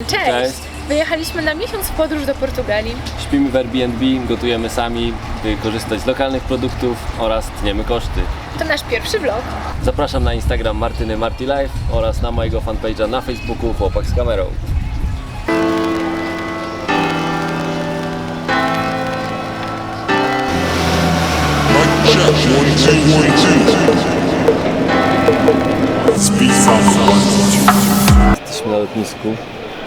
Cześć! Wyjechaliśmy na miesiąc w podróż do Portugalii. Śpimy w Airbnb, gotujemy sami, by korzystać z lokalnych produktów oraz tniemy koszty. To nasz pierwszy vlog. Zapraszam na Instagram Martyny Marty Life oraz na mojego fanpage'a na Facebooku Chłopak z kamerą. Jesteśmy na lotnisku.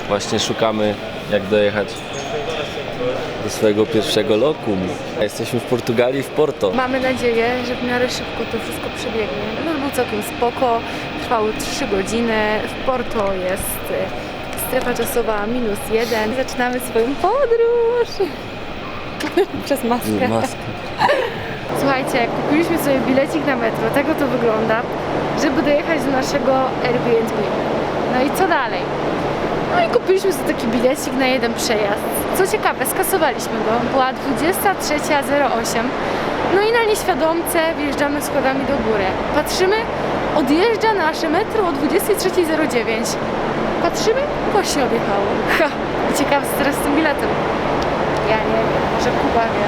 Właśnie szukamy, jak dojechać do swojego pierwszego lokum. Jesteśmy w Portugalii, w Porto. Mamy nadzieję, że w miarę szybko to wszystko przebiegnie. No był całkiem spoko, trwało 3 godziny. W Porto jest strefa czasowa -1. Zaczynamy swoją podróż. Przez maskę. Słuchajcie, kupiliśmy sobie bilecik na metro, tak to wygląda, żeby dojechać do naszego Airbnb. No i co dalej? No i kupiliśmy sobie taki bilecik na jeden przejazd. Co ciekawe, skasowaliśmy go, była 23:08. No i na nieświadomce wjeżdżamy schodami do góry. Patrzymy, odjeżdża nasze metro o 23:09. Patrzymy, właśnie odjechało. Ha! I ciekawe co teraz z tym biletem. Ja nie wiem, może Kuba wie.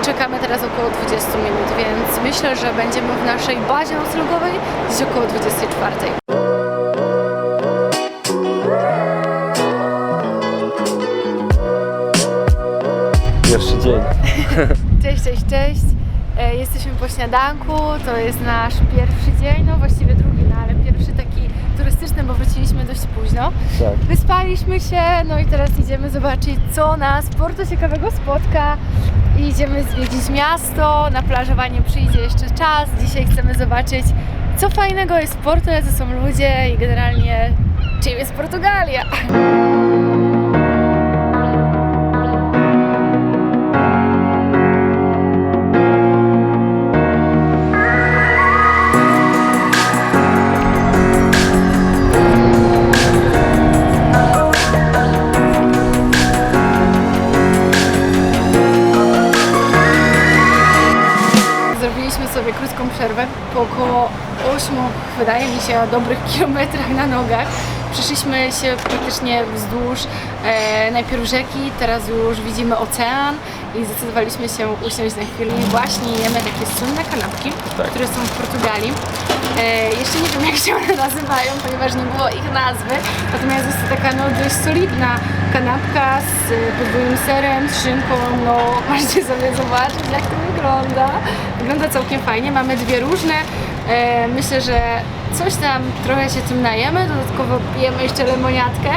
Czekamy teraz około 20 minut, więc myślę, że będziemy w naszej bazie noclegowej gdzieś około 24:00. Pierwszy dzień. Cześć, cześć, cześć. Jesteśmy po śniadanku, to jest nasz pierwszy dzień, no właściwie drugi, no ale pierwszy taki turystyczny, bo wróciliśmy dość późno. Tak. Wyspaliśmy się, no i teraz idziemy zobaczyć, co nas w Porto ciekawego spotka. I idziemy zwiedzić miasto, na plażowanie przyjdzie jeszcze czas. Dzisiaj chcemy zobaczyć, co fajnego jest w Porto, jacy są ludzie i generalnie czym jest Portugalia. Sobie krótką przerwę po około 8, wydaje mi się, dobrych kilometrach na nogach. Przeszliśmy się praktycznie wzdłuż najpierw rzeki, teraz już widzimy ocean i zdecydowaliśmy się usiąść na chwilę. I właśnie jemy takie słynne kanapki, które są w Portugalii. Jeszcze nie wiem jak się one nazywają, ponieważ nie było ich nazwy, natomiast jest to taka no, dość solidna kanapka z podwójnym serem, z szynką, no możecie sobie zobaczyć jak to wygląda. Wygląda całkiem fajnie, mamy dwie różne, myślę, że coś tam trochę się tym najemy, dodatkowo pijemy jeszcze lemoniadkę.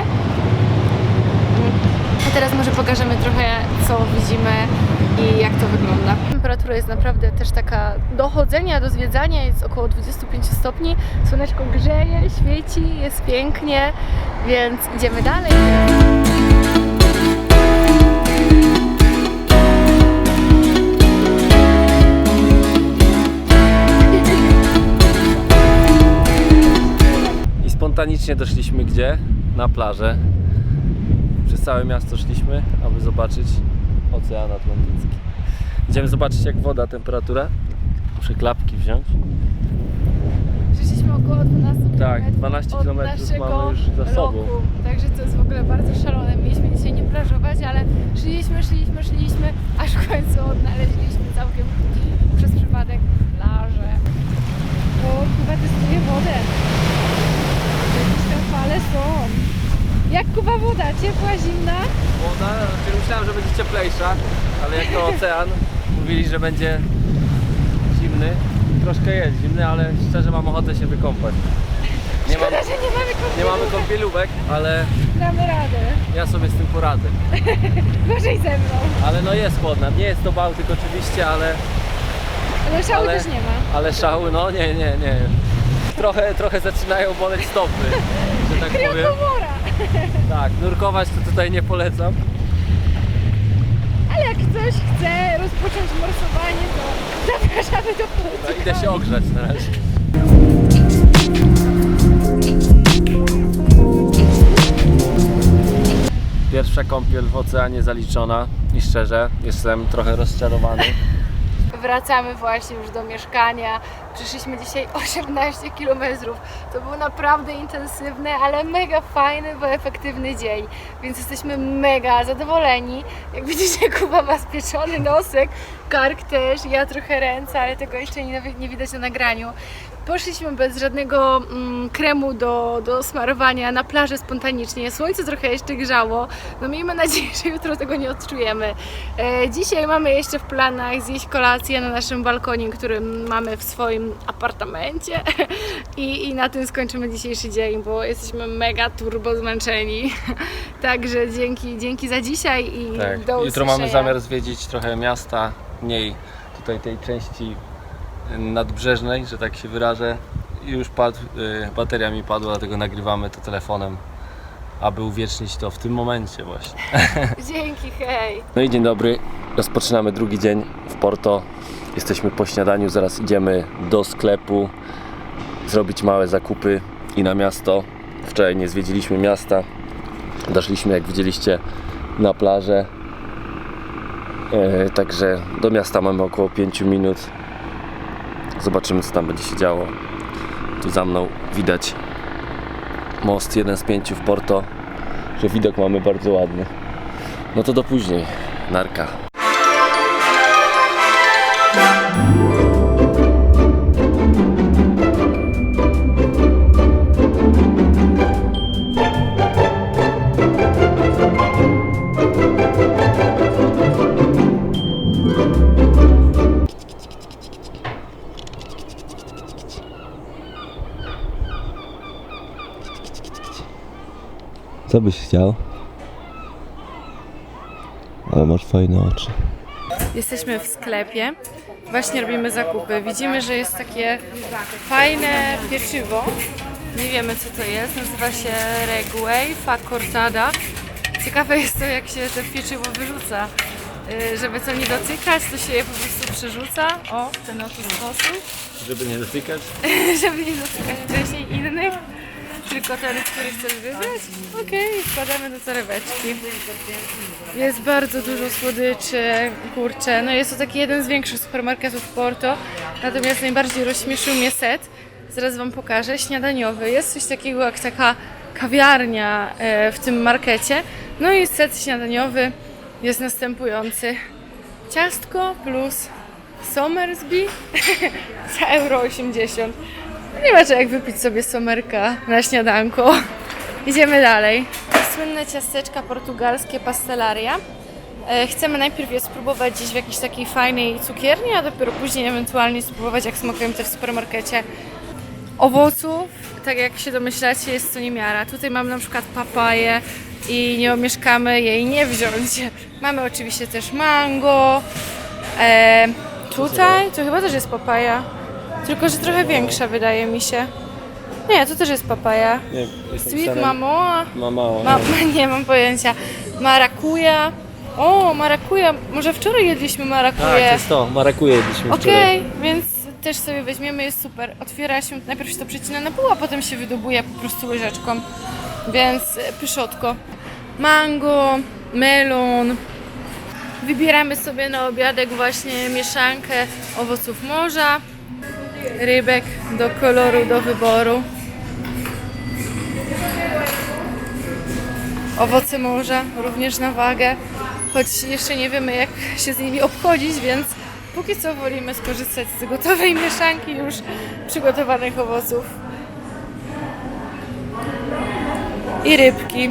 A teraz może pokażemy trochę co widzimy i jak to wygląda. Temperatura jest naprawdę też taka do chodzenia, do zwiedzania, jest około 25 stopni. Słoneczko grzeje, świeci, jest pięknie, więc idziemy dalej. I spontanicznie doszliśmy gdzie? Na plażę. Przez całe miasto szliśmy, aby zobaczyć Ocean Atlantycki. Idziemy zobaczyć jak woda, temperatura. Muszę klapki wziąć. Przeszliśmy około 12 km. Tak, 12 km mamy już za sobą. Loku. Także to jest w ogóle bardzo szalone. Mieliśmy dzisiaj nie plażować, ale szliśmy, aż w końcu odnaleźliśmy całkiem przez przypadek plażę. O, Kuba testuje wodę. Jakieś tam fale są. Jak Kuba woda? Ciepła, zimna? Woda, myślałem, że będzie cieplejsza, ale jak to ocean, mówili, że będzie zimny. Troszkę jest zimny, ale szczerze mam ochotę się wykąpać. Szkoda, że Nie mamy kąpielówek, ale damy radę. ja sobie z tym poradzę. Gorzej ze mną. Ale no jest chłodna, nie jest to Bałtyk oczywiście, ale Ale szału też nie ma. Ale szały, no nie. Trochę zaczynają boleć stopy, że tak powiem. Kriokomora. Tak, nurkować to tutaj nie polecam. Ale jak ktoś chce rozpocząć morsowanie, to zapraszamy do Portugalii. No, idę się ogrzać na razie. Pierwsza kąpiel w oceanie zaliczona i szczerze jestem trochę rozczarowany. wracamy właśnie już do mieszkania. Przeszliśmy dzisiaj 18 km. To był naprawdę intensywny, ale mega fajny, bo efektywny dzień. Więc jesteśmy mega zadowoleni. Jak widzicie, Kuba ma spieczony nosek, kark też, ja trochę ręce, ale tego jeszcze nie widać na nagraniu. Poszliśmy bez żadnego kremu do smarowania na plażę spontanicznie. Słońce trochę jeszcze grzało. No miejmy nadzieję, że jutro tego nie odczujemy. Dzisiaj mamy jeszcze w planach zjeść kolację na naszym balkonie, który mamy w swoim apartamencie. I na tym skończymy dzisiejszy dzień, bo jesteśmy mega turbo zmęczeni. Także dzięki za dzisiaj i do usłyszenia. Jutro mamy zamiar zwiedzić trochę miasta, mniej tutaj tej części nadbrzeżnej, że tak się wyrażę. Już bateria mi padła, dlatego nagrywamy to telefonem, aby uwiecznić to w tym momencie właśnie. Dzięki, hej! No i dzień dobry, rozpoczynamy drugi dzień w Porto. Jesteśmy po śniadaniu, zaraz idziemy do sklepu zrobić małe zakupy i na miasto. Wczoraj nie zwiedziliśmy miasta, doszliśmy, jak widzieliście, na plażę. Także do miasta mamy około 5 minut. Zobaczymy, co tam będzie się działo. Tu za mną widać most, jeden z 5 w Porto, że widok mamy bardzo ładny. No to do później. Narka. Co byś chciał? Ale masz fajne oczy. Jesteśmy w sklepie, właśnie robimy zakupy. Widzimy, że jest takie fajne pieczywo. Nie wiemy, co to jest. Nazywa się Reguej Fa Cortada. Ciekawe jest to, jak się te pieczywo wyrzuca. Żeby co nie dotykać, to się je po prostu przerzuca. O, w ten oto sposób. Żeby nie dotykać? Żeby nie dotykać wcześniej innych. Tylko ten, który chcesz wybrać? Okej, wkładamy do torebeczki. Jest bardzo dużo słodyczy, kurczę. No jest to taki jeden z większych supermarketów w Porto. Natomiast najbardziej rozśmieszył mnie set. Zaraz wam pokażę. Śniadaniowy. Jest coś takiego jak taka kawiarnia w tym markecie. No i set śniadaniowy jest następujący. Ciastko plus Somersby za €1,80. Nie ma jak wypić sobie somerka na śniadanko. Idziemy dalej. Słynne ciasteczka portugalskie Pastelaria. Chcemy najpierw je spróbować gdzieś w jakiejś takiej fajnej cukierni, a dopiero później ewentualnie spróbować, jak smakują te w supermarkecie. Owoców, tak jak się domyślacie, jest to niemiara. Tutaj mamy na przykład papaję i nie omieszkamy jej nie wziąć. Mamy oczywiście też mango. Tutaj to chyba też jest papaja. Tylko, że trochę większa, wydaje mi się. Nie, to też jest papaja. Nie, Sweet Mamo. Mamao. Nie mam pojęcia. Marakuja. O, marakuja. Może wczoraj jedliśmy Tak, marakuję. to jest to. Marakuję jedliśmy wczoraj. Okej, więc też sobie weźmiemy, jest super. Otwiera się, najpierw się to przecina na pół, a potem się wydobuje po prostu łyżeczką. Więc pyszotko. Mango, melon. Wybieramy sobie na obiadek właśnie mieszankę owoców morza. Rybek do koloru, do wyboru. Owoce morza również na wagę, choć jeszcze nie wiemy, jak się z nimi obchodzić, więc póki co wolimy skorzystać z gotowej mieszanki już przygotowanych owoców. I rybki.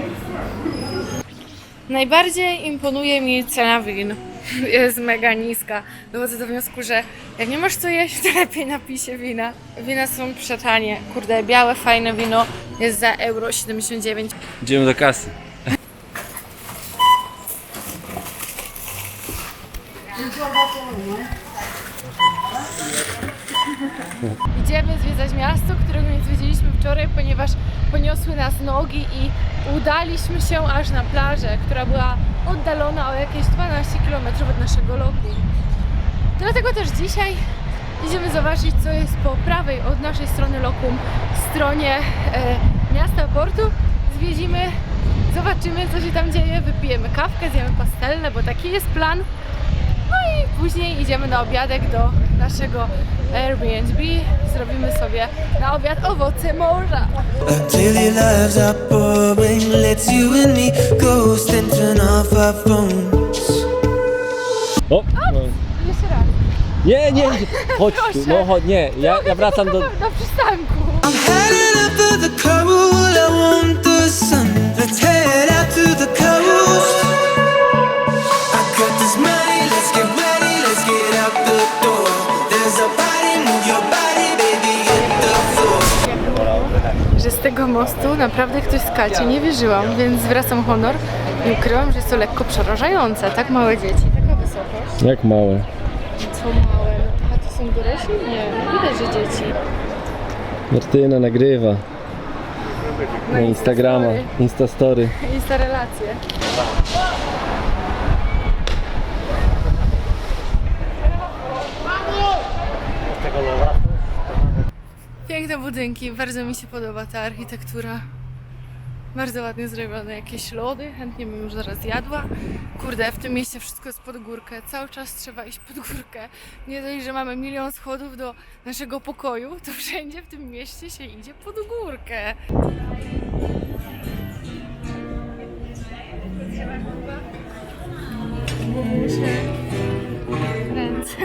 Najbardziej imponuje mi cena win. Jest mega niska. Dochodzę do wniosku, że jak nie masz co jeść, to lepiej napij się wina. Wina są przetanie. Kurde, białe, fajne wino jest za €1,79. Idziemy do kasy. Idziemy zwiedzać miasto, którego nie zwiedziliśmy wczoraj, ponieważ poniosły nas nogi i udaliśmy się aż na plażę, która była oddalona o jakieś 12 km od naszego lokum. Dlatego też dzisiaj idziemy zobaczyć, co jest po prawej od naszej strony lokum, stronie miasta Portu. Zwiedzimy, zobaczymy, co się tam dzieje, wypijemy kawkę, zjemy pastelle, bo taki jest plan. No i później idziemy na obiadek do naszego Airbnb. Zrobimy sobie na obiad owoce morza. Until your lives are boring, let's you and me ghost and turn off our phones. O! Jeszcze raz. Nie, chodź tu, no chodź, nie, ja wracam do... Do przystanku. I'm heading up for the cold, I want the sun. Let's head out to the coast. I got this money, let's get ready, let's get out the door. There's a party, move your body, baby, hit the floor. Że z tego mostu naprawdę ktoś skacze, nie wierzyłam, więc zwracam honor i ukrywam, że jest to lekko przerażające. Tak małe dzieci, taka wysokość. Jak małe. Co małe? No to są dorośli? Nie, widać, że dzieci. Martyna nagrywa na Instagrama, Instastory. Insta relacje. Piękne budynki, bardzo mi się podoba ta architektura. Bardzo ładnie zrobione, jakieś lody, chętnie bym już zaraz jadła. Kurde, w tym mieście wszystko jest pod górkę, cały czas trzeba iść pod górkę. Nie dość, że mamy milion schodów do naszego pokoju, to wszędzie w tym mieście się idzie pod górkę. Muszę ręce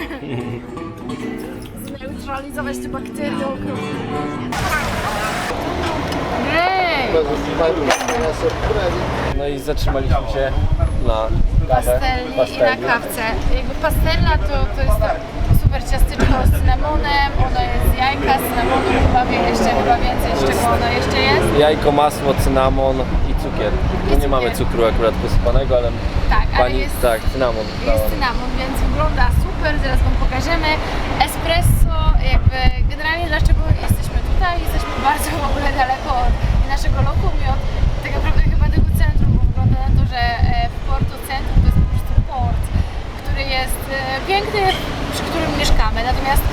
zneutralizować te bakterie okropne. Jej! No i zatrzymaliśmy się na Pastelni i na kawce. Jakby pastelna to jest to super ciastyczko z cynamonem, ono jest z jajka, z cynamonu, chyba więcej, z czego ono jeszcze jest. Jajko, masło, cynamon i cukier. Tu nie mamy cukru akurat posypanego, ale Tak, ale pani, jest, tak, cynamon. jest cynamon, więc wygląda super, zaraz wam pokażemy. Espresso, jakby generalnie dlaczego jesteśmy tutaj? Jesteśmy bardzo w ogóle daleko od naszego lokum i od tak naprawdę chyba tego centrum, bo wygląda na to, że w Porto Centrum to jest po prostu port, który jest piękny, przy którym mieszkamy. Natomiast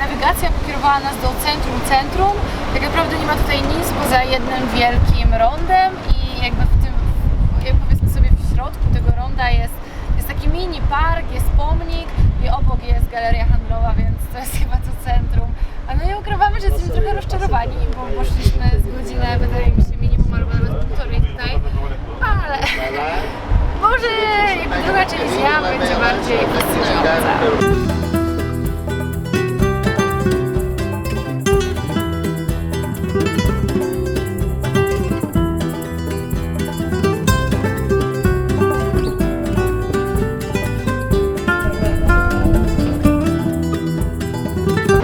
nawigacja pokierowała nas do centrum. Tak naprawdę nie ma tutaj nic poza jednym wielkim rondem i jakby w tym, jak powiedzmy sobie w środku tego ronda jest taki mini park, jest pomnik i obok jest galeria handlowa, więc to jest chyba to centrum. A no nie ukrywamy, że jesteśmy trochę rozczarowani, bo poszliśmy z godzinę, wydaje mi się minimum albo nawet półtorej tutaj, ale może jakby druga część dnia będzie bardziej fascynująca.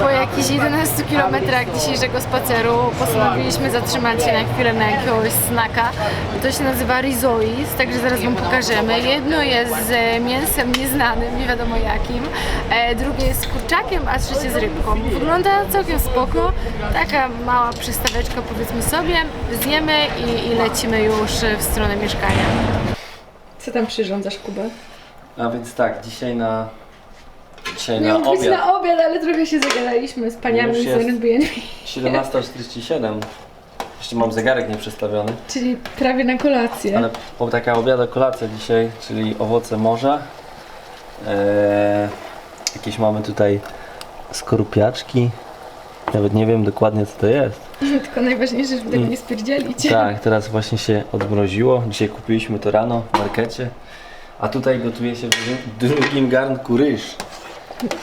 Po jakichś 11 kilometrach dzisiejszego spaceru postanowiliśmy zatrzymać się na chwilę na jakiegoś snacka. To się nazywa risois, także zaraz wam pokażemy. Jedno jest z mięsem nieznanym, nie wiadomo jakim, drugie jest z kurczakiem, a trzecie z rybką. Wygląda całkiem spoko, taka mała przystaweczka powiedzmy sobie, zjemy i lecimy już w stronę mieszkania. Co tam przyrządzasz, Kuba? A więc tak, dzisiaj na Miał być obiad. na obiad, ale trochę się zagadaliśmy z paniami Już z jest. Airbnb. 17:47. Jeszcze mam zegarek nieprzestawiony. Czyli prawie na kolację. Ale taka obiada kolacja dzisiaj, czyli owoce morza. Jakieś mamy tutaj skorupiaczki. Nawet nie wiem dokładnie co to jest. Tylko najważniejsze, żeby tego nie spierdzielić. Tak, teraz właśnie się odmroziło. Dzisiaj kupiliśmy to rano w markecie. A tutaj gotuje się w drugim garnku ryż.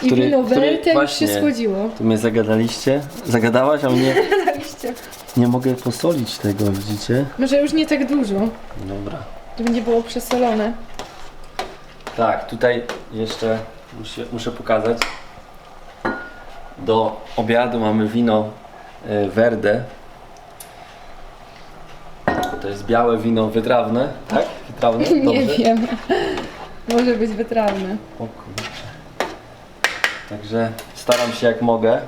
I wino Werte już się właśnie, schłodziło. Tu mnie zagadaliście. Zagadałaś, a mnie Oczywiście. nie mogę posolić tego, widzicie? Może już nie tak dużo, Dobra. żeby nie było przesolone. Tak, tutaj jeszcze muszę pokazać. Do obiadu mamy wino Verde. To jest białe wino wytrawne, tak? Wytrawne? Nie Dobrze? wiem. Może być wytrawne. O kurczę. Także staram się jak mogę.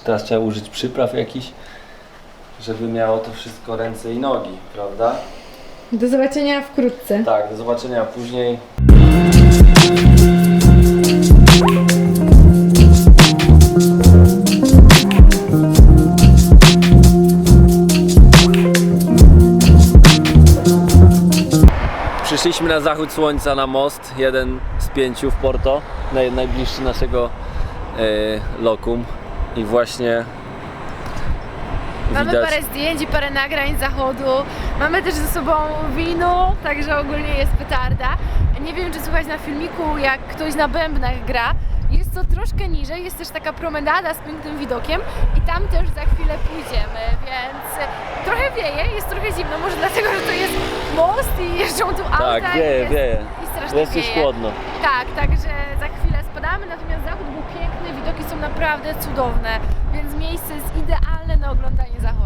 Teraz trzeba użyć przypraw jakichś, żeby miało to wszystko ręce i nogi, prawda? Do zobaczenia wkrótce. Tak, do zobaczenia później. Przyszliśmy na zachód słońca na most, jeden z 5 w Porto, najbliższy naszego lokum i właśnie Mamy widać... parę zdjęć i parę nagrań z zachodu. Mamy też ze sobą wino, także ogólnie jest petarda. Nie wiem, czy słychać na filmiku, jak ktoś na bębnach gra. Jest to troszkę niżej, jest też taka promenada z pięknym widokiem i tam też za chwilę pójdziemy, więc trochę wieje, jest trochę zimno, może dlatego, że to jest most i jeżdżą tu auta. Tak, wieje, wieje. I strasznie Jest już wieje. chłodno. Tak, także za chwilę spadamy, natomiast zachód był piękny, widoki są naprawdę cudowne, więc miejsce jest idealne na oglądanie zachodu.